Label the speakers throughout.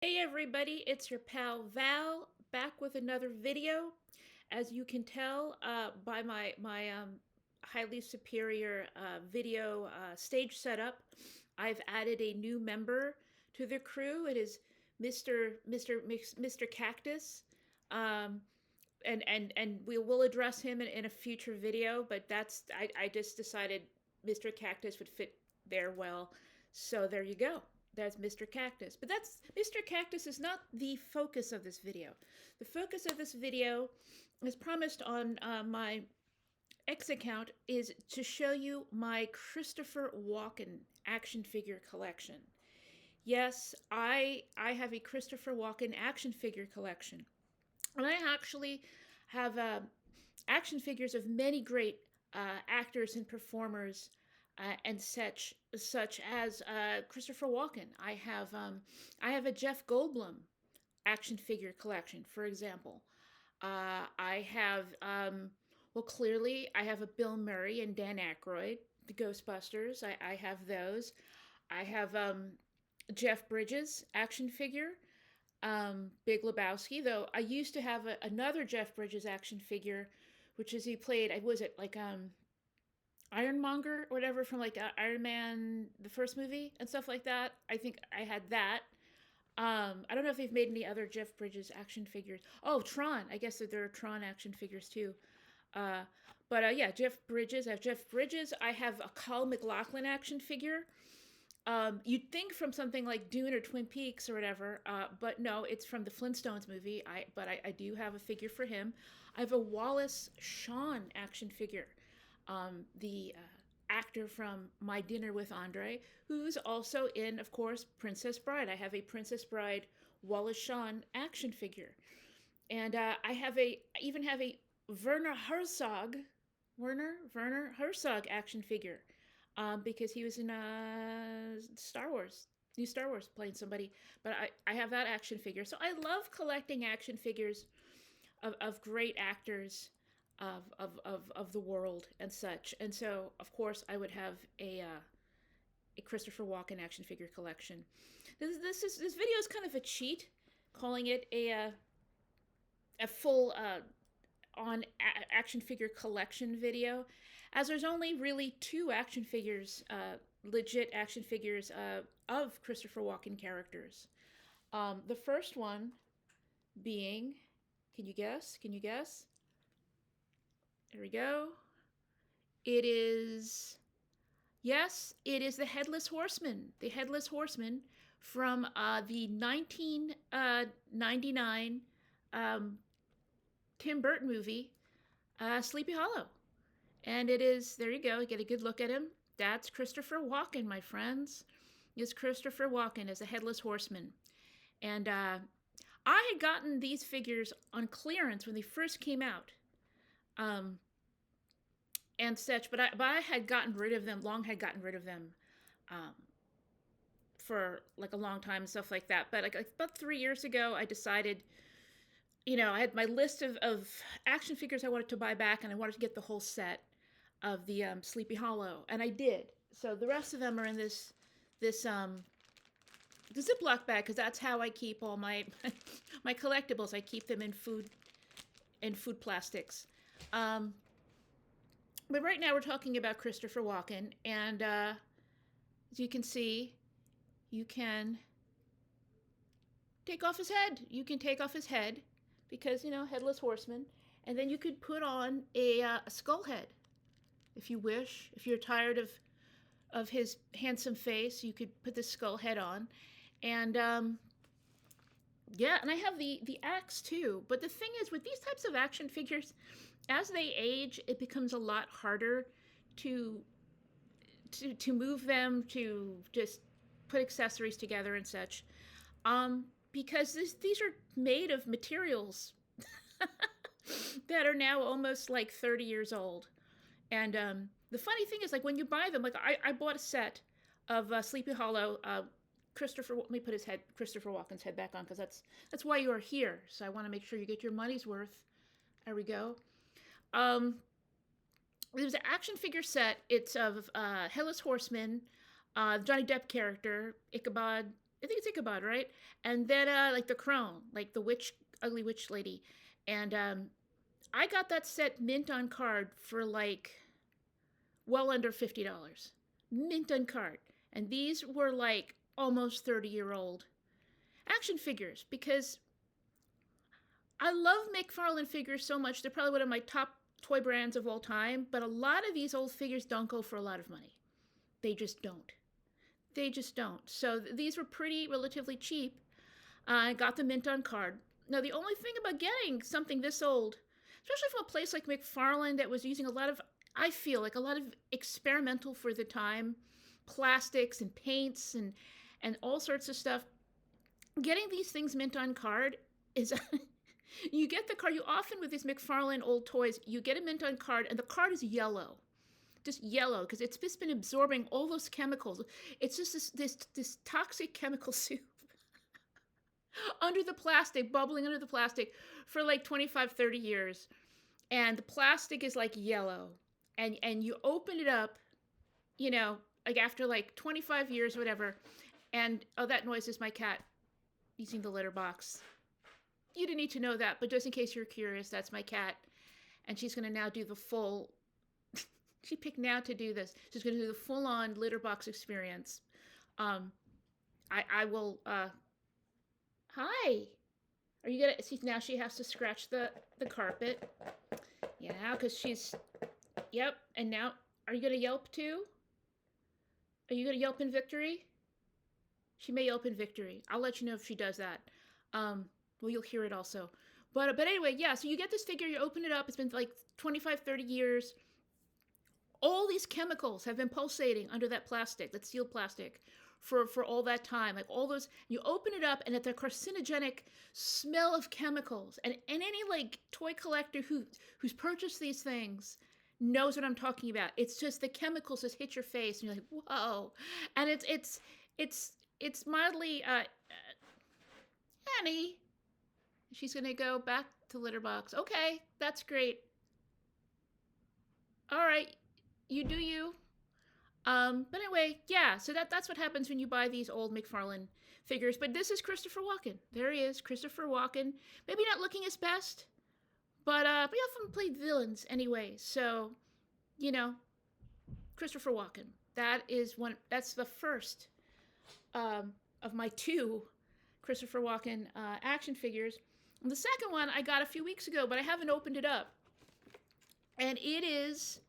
Speaker 1: Hey everybody, it's your pal Val back with another video. As you can tell by my highly superior video stage setup, I've added a new member to the crew. It is Mr. Cactus, um, and we will address him in a future video. But I just decided Mr. Cactus would fit there well, so there you go. That's Mr. Cactus. But that's Mr. Cactus is not the focus of this video. The focus of this video, as promised on my X account, is to show you my Christopher Walken action figure collection. Yes, I have a Christopher Walken action figure collection. And I actually have action figures of many great actors and performers and such as Christopher Walken. I have a Jeff Goldblum action figure collection, for example. I have well, clearly I have a Bill Murray and Dan Aykroyd, the Ghostbusters. I have those. I have Jeff Bridges action figure, Big Lebowski. Though I used to have another Jeff Bridges action figure, which is he played. Was it like Ironmonger or whatever from like Iron Man, the first movie and stuff like that. I think I had that. I don't know if they've made any other Jeff Bridges action figures. Oh, Tron. I guess that there are Tron action figures too. Uh, but yeah, Jeff Bridges. I have Jeff Bridges. I have a Kyle MacLachlan action figure. You'd think from something like Dune or Twin Peaks or whatever, but no, it's from the Flintstones movie. I do have a figure for him. I have a Wallace Shawn action figure, the actor from My Dinner with Andre, who's also in, of course, Princess Bride. I have a Princess Bride Wallace Shawn action figure, and I even have a Werner Herzog action figure, because he was in Star Wars, new Star Wars, playing somebody. But I have that action figure. So I love collecting action figures of great actors of the world and such. And so, of course, I would have a Christopher Walken action figure collection. This video is kind of a cheat, calling it a full on action figure collection video, as there's only really two action figures, legit action figures of Christopher Walken characters. The first one being, can you guess? Can you guess? There we go. It is, yes, it is the Headless Horseman. The Headless Horseman from the 1999 Tim Burton movie, Sleepy Hollow. And it is, there you go, get a good look at him. That's Christopher Walken, my friends. Is Christopher Walken as a Headless Horseman. And I had gotten these figures on clearance when they first came out. And such, but I had gotten rid of them, for like a long time and stuff like that. But like about 3 years ago, I decided, I had my list of action figures I wanted to buy back, and I wanted to get the whole set of the Sleepy Hollow, and I did. So the rest of them are in this the Ziploc bag, because that's how I keep all my my collectibles. I keep them in food plastics. But right now we're talking about Christopher Walken, and as you can see, you can take off his head. You can take off his head because, Headless Horseman, and then you could put on a skull head if you wish. If you're tired of his handsome face, you could put the skull head on, and yeah, and I have the axe too. But the thing is, with these types of action figures, as they age, it becomes a lot harder to move them, to just put accessories together and such, because these are made of materials that are now almost like 30 years old. And the funny thing is, like, when you buy them, like I bought a set of Sleepy Hollow. Let me put Christopher Walken's head back on, because that's why you are here. So I want to make sure you get your money's worth. There we go. There's an action figure set. It's of Headless Horseman, Johnny Depp character, Ichabod, I think it's Ichabod, right? And then like the crone, like the witch, ugly witch lady, and I got that set mint on card for like well under $50, mint on card, and these were like almost 30-year-old action figures because I love McFarlane figures so much. They're probably one of my top toy brands of all time, but a lot of these old figures don't go for a lot of money. They just don't. They just don't. So these were pretty relatively cheap. I got the mint on card. Now, the only thing about getting something this old, especially from a place like McFarlane that was using a lot of, I feel like a lot of experimental for the time, plastics and paints and all sorts of stuff, getting these things mint on card is you get the card. You often with these McFarlane old toys, you get a mint on card, and the card is yellow, just yellow, because it's just been absorbing all those chemicals. It's just this toxic chemical soup under the plastic, bubbling under the plastic for like 25, 30 years. And the plastic is like yellow. And you open it up, you know, like after like 25 years, whatever. And oh, that noise is my cat using the litter box. You didn't need to know that, but just in case you're curious, that's my cat. And she's going to now do the full, she picked now to do this. She's going to do the full on litter box experience. I will, hi. Are you going to, see, now she has to scratch the carpet. Yeah, because she's, yep. And now, are you going to yelp too? Are you going to yelp in victory? She may yelp in victory. I'll let you know if she does that. Well, you'll hear it also. But anyway, yeah, so you get this figure, you open it up. It's been like 25, 30 years. All these chemicals have been pulsating under that plastic, that sealed plastic, for all that time. Like all those, you open it up and it's a carcinogenic smell of chemicals. And any like toy collector who's purchased these things knows what I'm talking about. It's just the chemicals just hit your face and you're like, whoa. And it's mildly, Annie, she's going to go back to litter box. Okay, that's great. All right, you do you. But anyway, yeah, so that's what happens when you buy these old McFarlane figures. But this is Christopher Walken. There he is, Christopher Walken. Maybe not looking his best, but he often played villains anyway. So, you know, Christopher Walken. That's the first of my two Christopher Walken action figures. And the second one I got a few weeks ago, but I haven't opened it up. And it is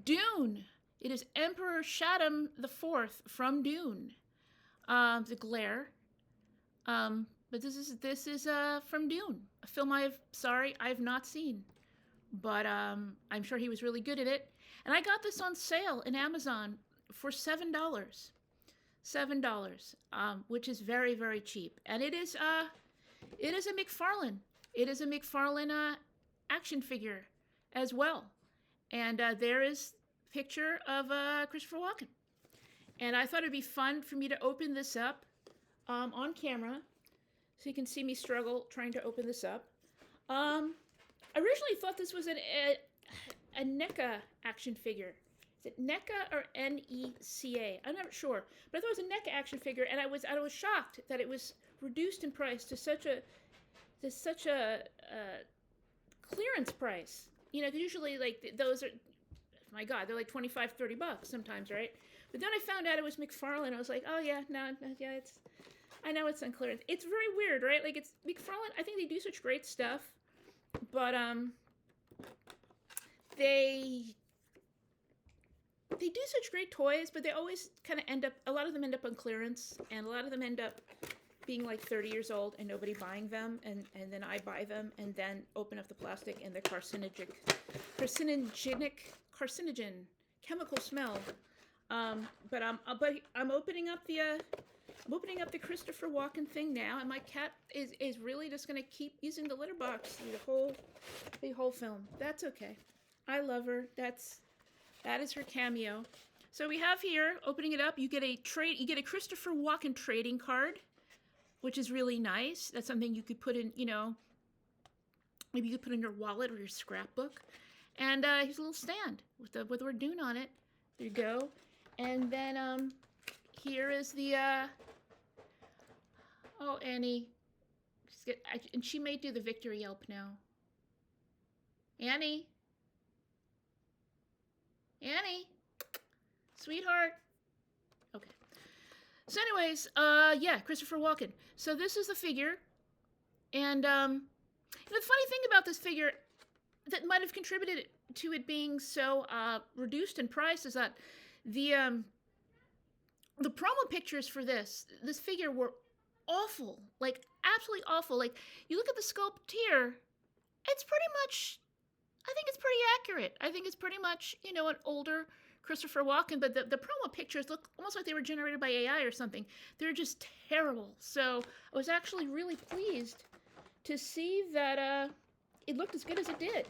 Speaker 1: Dune. It is Emperor Shaddam IV from Dune. The glare. But this is from Dune, a film I've not seen. But I'm sure he was really good at it. And I got this on sale in Amazon for $7. $7, which is very, very cheap. And it is a McFarlane. It is a McFarlane action figure as well. And there is a picture of Christopher Walken. And I thought it'd be fun for me to open this up on camera, so you can see me struggle trying to open this up. I originally thought this was a NECA action figure. Is it NECA or NECA? I'm not sure, but I thought it was a NECA action figure, and I was shocked that it was reduced in price to such a clearance price. You know, because usually like those are, my God, they're like $25, $30 sometimes, right? But then I found out it was McFarlane. I was like, oh yeah, no, yeah, I know it's on clearance. It's very weird, right? Like it's McFarlane. I think they do such great stuff, but they do such great toys, but they always kind of end up, a lot of them end up on clearance, and a lot of them end up being like 30 years old and nobody buying them, and then I buy them and then open up the plastic and the carcinogen chemical smell. But I'm opening up the Christopher Walken thing now, and my cat is really just gonna keep using the litter box through the whole film. That's okay. I love her. That is her cameo. So we have here, opening it up, you get a Christopher Walken trading card, which is really nice. That's something you could put in, you know, maybe you could put in your wallet or your scrapbook. And here's a little stand with the word Dune on it. There you go. And then here is the Oh, Annie. And she may do the victory yelp now. Annie. Annie. Sweetheart. Okay. So anyways, yeah, Christopher Walken. So this is the figure. And, the funny thing about this figure that might have contributed to it being so, reduced in price is that the promo pictures for this figure were awful. Like, absolutely awful. Like, you look at the sculpt here, it's pretty much, I think it's pretty accurate. I think it's pretty much, an older Christopher Walken, but the promo pictures look almost like they were generated by AI or something. They're just terrible. So I was actually really pleased to see that it looked as good as it did.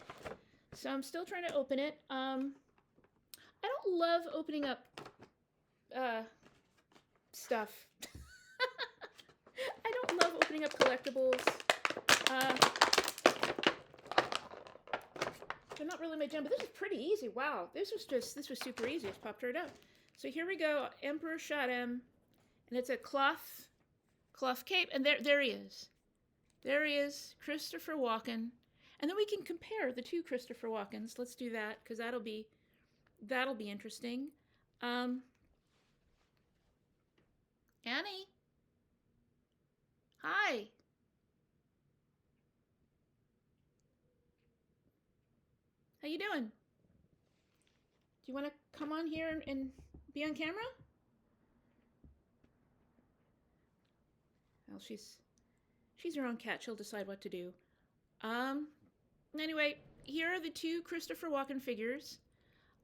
Speaker 1: So I'm still trying to open it. I don't love opening up stuff. I don't love opening up collectibles. They're not really my jam, but this is pretty easy. Wow, this was super easy. Just popped right up. So here we go, Emperor Shaddam, and it's a cloth cape, and there he is. There he is, Christopher Walken, and then we can compare the two Christopher Walkens. Let's do that because that'll be interesting. Annie, hi. How you doing? Do you want to come on here and be on camera? Well, she's her own cat. She'll decide what to do. Anyway, here are the two Christopher Walken figures.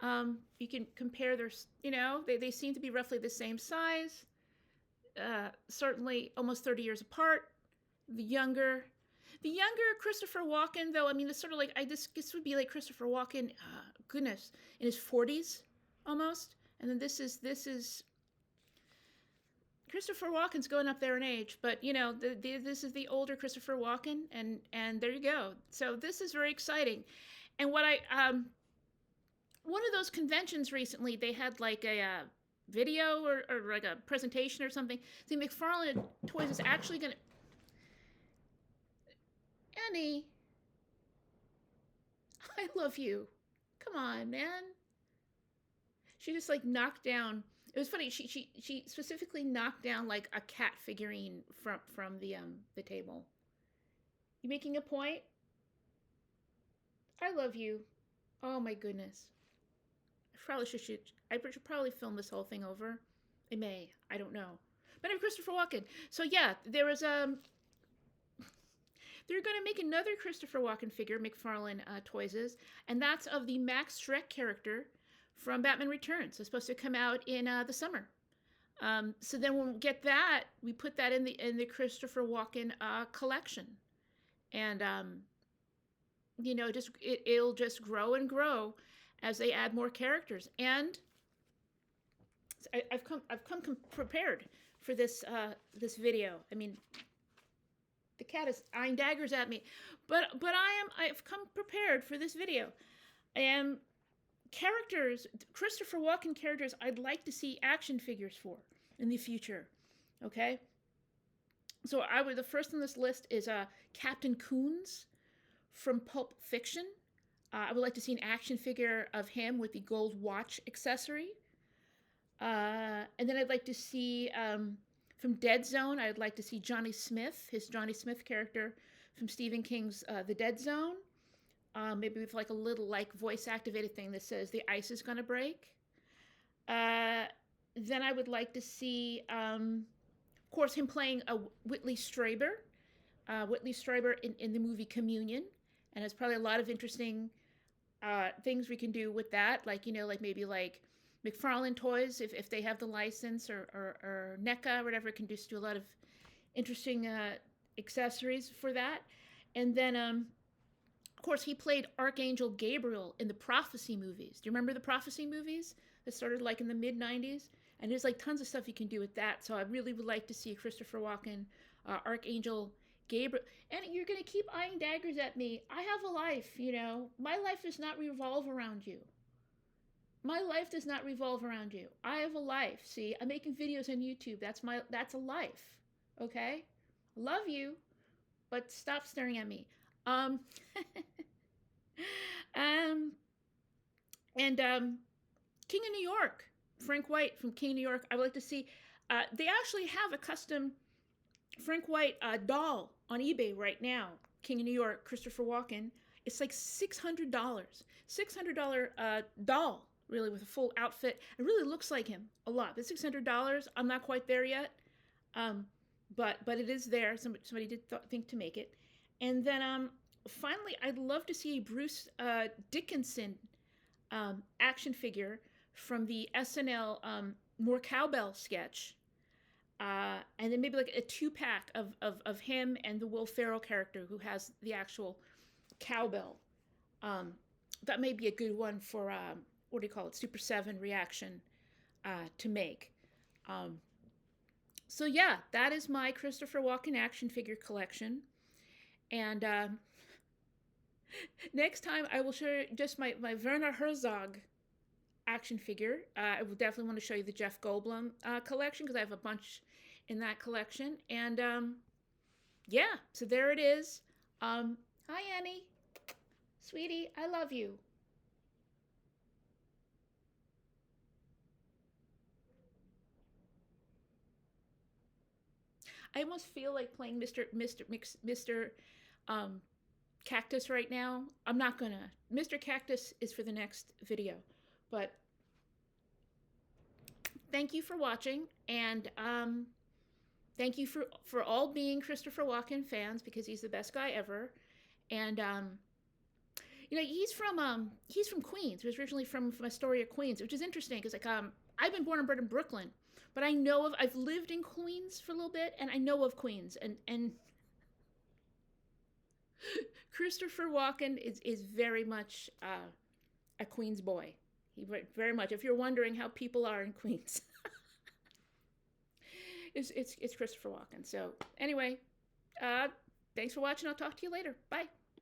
Speaker 1: You can compare their, they seem to be roughly the same size. Certainly almost 30 years apart. The younger Christopher Walken, though, I mean, it's sort of like, this would be like Christopher Walken, goodness, in his 40s almost. And then this is Christopher Walken's going up there in age, but this is the older Christopher Walken, and there you go. So this is very exciting. And what one of those conventions recently, they had like a video or like a presentation or something. The McFarlane Toys is actually going to... Annie, I love you. Come on, man. She just like knocked down. It was funny. She specifically knocked down like a cat figurine from the table. You making a point? I love you. Oh my goodness. I should probably film this whole thing over. I may. I don't know. But I'm Christopher Walken. So yeah, there was they're going to make another Christopher Walken figure, McFarlane Toys is, and that's of the Max Schreck character from Batman Returns. It's supposed to come out in the summer. So then when we get that, we put that in the Christopher Walken collection, and it'll just grow and grow as they add more characters. And I've come prepared for this video. I mean, the cat is eyeing daggers at me, but I've come prepared for this video. Characters, Christopher Walken characters, I'd like to see action figures for in the future. Okay, so the first on this list is Captain Coons from Pulp Fiction. I would like to see an action figure of him with the gold watch accessory. And then I'd like to see from Dead Zone, I'd like to see Johnny Smith, his Johnny Smith character from Stephen King's The Dead Zone. Maybe with like a little like voice activated thing that says the ice is gonna break. Then I would like to see, of course, him playing a Whitley Strieber. Whitley Strieber in the movie Communion, and there's probably a lot of interesting things we can do with that, like maybe like McFarlane Toys, if they have the license, or NECA or whatever, can just do a lot of interesting accessories for that. And then of course, he played Archangel Gabriel in the Prophecy movies. Do you remember the Prophecy movies that started like in the mid-90s? And there's like tons of stuff you can do with that. So I really would like to see Christopher Walken, Archangel Gabriel. And you're going to keep eyeing daggers at me. I have a life, My life does not revolve around you. My life does not revolve around you. I have a life. See, I'm making videos on YouTube. That's a life. Okay? Love you, but stop staring at me. Um, um, and King of New York, Frank White from King of New York. I would like to see. They actually have a custom Frank White doll on eBay right now. King of New York, Christopher Walken. It's like $600. $600 doll, really, with a full outfit. It really looks like him a lot. But $600, I'm not quite there yet. Um, but it is there. Somebody did think to make it. And then finally, I'd love to see a Bruce Dickinson action figure from the SNL More Cowbell sketch. And then maybe like a 2-pack of him and the Will Ferrell character who has the actual cowbell. That may be a good one for, what do you call it, Super 7 reaction to make. So yeah, that is my Christopher Walken action figure collection. And next time I will show just my Werner Herzog action figure. I will definitely want to show you the Jeff Goldblum collection because I have a bunch in that collection. And yeah, so there it is. Hi, Annie. Sweetie, I love you. I almost feel like playing Mr. Um, Cactus right now. I'm not gonna. Mr. Cactus is for the next video. But thank you for watching, and thank you for all being Christopher Walken fans because he's the best guy ever. And you know, he's from Queens. He was originally from Astoria, Queens, which is interesting because like I've been born and bred in Brooklyn, but I've lived in Queens for a little bit, and I know of Queens, and Christopher Walken is very much a Queens boy. He very much. If you're wondering how people are in Queens, it's Christopher Walken. So anyway, thanks for watching. I'll talk to you later. Bye.